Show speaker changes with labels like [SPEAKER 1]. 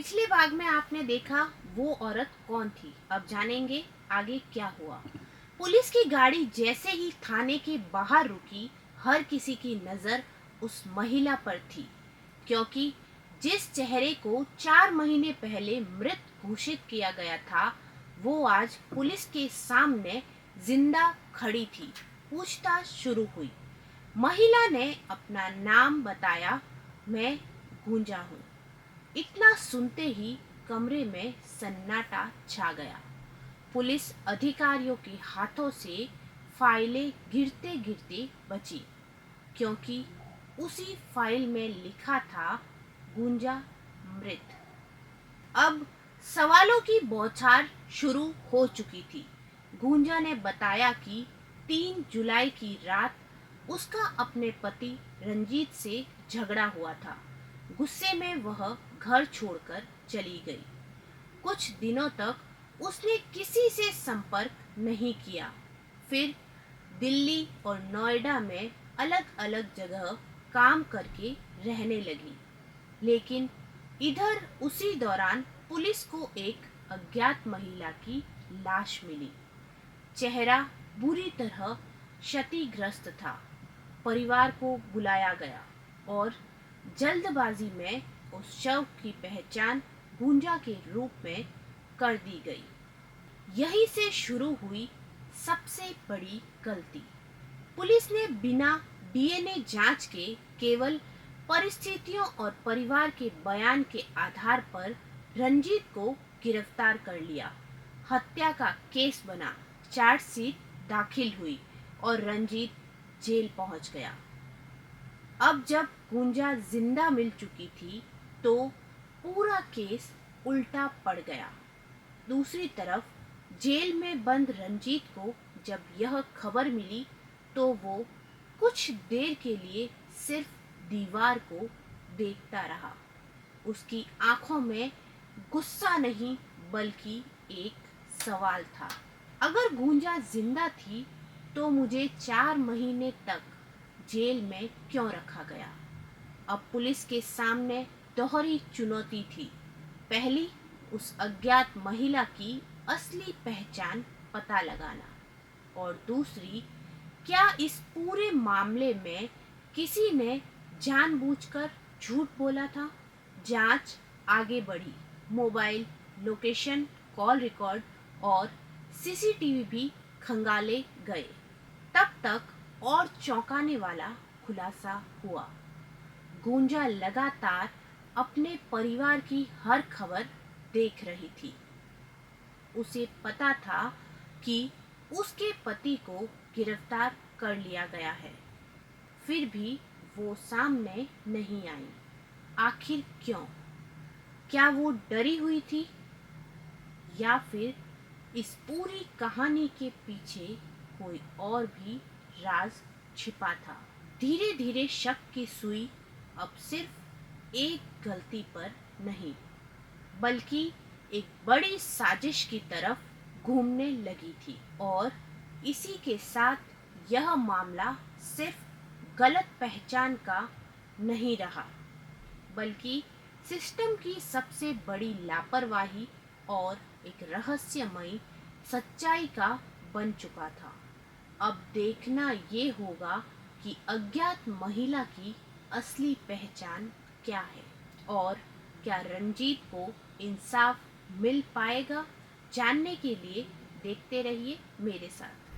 [SPEAKER 1] पिछले भाग में आपने देखा वो औरत कौन थी। अब जानेंगे आगे क्या हुआ। पुलिस की गाड़ी जैसे ही थाने के बाहर रुकी, हर किसी की नजर उस महिला पर थी, क्योंकि जिस चेहरे को 4 महीने पहले मृत घोषित किया गया था, वो आज पुलिस के सामने जिंदा खड़ी थी। पूछताछ शुरू हुई। महिला ने अपना नाम बताया, मैं गूंजा हूँ। इतना सुनते ही कमरे में सन्नाटा छा गया। पुलिस अधिकारियों के हाथों से फाइलें गिरते गिरते बची, क्योंकि उसी फाइल में लिखा था गुंजा मृत। अब सवालों की बौछार शुरू हो चुकी थी। गुंजा ने बताया कि 3 जुलाई की रात उसका अपने पति रंजीत से झगड़ा हुआ था। गुस्से में वह घर छोड़कर चली गई। कुछ दिनों तक उसने किसी से संपर्क नहीं किया। फिर दिल्ली और नोएडा में अलग अलग जगह काम करके रहने लगी। लेकिन इधर उसी दौरान पुलिस को एक अज्ञात महिला की लाश मिली। चेहरा बुरी तरह क्षतिग्रस्त था। परिवार को बुलाया गया और जल्दबाजी में उस शव की पहचान गुंजा के रूप में कर दी गई। यहीं से शुरू हुई सबसे बड़ी गलती। पुलिस ने बिना डीएनए जांच के केवल परिस्थितियों और परिवार के बयान के आधार पर रंजीत को गिरफ्तार कर लिया। हत्या का केस बना, चार्जशीट दाखिल हुई और रंजीत जेल पहुंच गया। अब जब गुंजा जिंदा मिल चुकी थी, तो पूरा केस उल्टा पड़ गया। दूसरी तरफ जेल में बंद रंजीत को जब यह खबर मिली, तो वो कुछ देर के लिए सिर्फ दीवार को देखता रहा। उसकी आंखों में गुस्सा नहीं, बल्कि एक सवाल था। अगर गुंजा जिंदा थी, तो मुझे 4 महीने तक जेल में क्यों रखा गया? अब पुलिस के सामने दोहरी चुनौती थी। पहली, उस अज्ञात महिला की असली पहचान पता लगाना, और दूसरी, क्या इस पूरे मामले में किसी ने जानबूझकर झूठ बोला था? जांच आगे बढ़ी। मोबाइल लोकेशन, कॉल रिकॉर्ड और सीसीटीवी भी खंगाले गए। तब तक और चौंकाने वाला खुलासा हुआ। गुंजा लगातार अपने परिवार की हर खबर देख रही थी। उसे पता था कि उसके पति को गिरफ्तार कर लिया गया है, फिर भी वो सामने नहीं आई। आखिर क्यों? क्या वो डरी हुई थी, या फिर इस पूरी कहानी के पीछे कोई और भी राज छिपा था? धीरे धीरे शक की सुई अब सिर्फ एक गलती पर नहीं, बल्कि एक बड़ी साजिश की तरफ घूमने लगी थी। और इसी के साथ यह मामला सिर्फ गलत पहचान का नहीं रहा, बल्कि सिस्टम की सबसे बड़ी लापरवाही और एक रहस्यमयी सच्चाई का बन चुका था। अब देखना ये होगा कि अज्ञात महिला की असली पहचान क्या है, और क्या रंजीत को इंसाफ मिल पाएगा? जानने के लिए देखते रहिए मेरे साथ।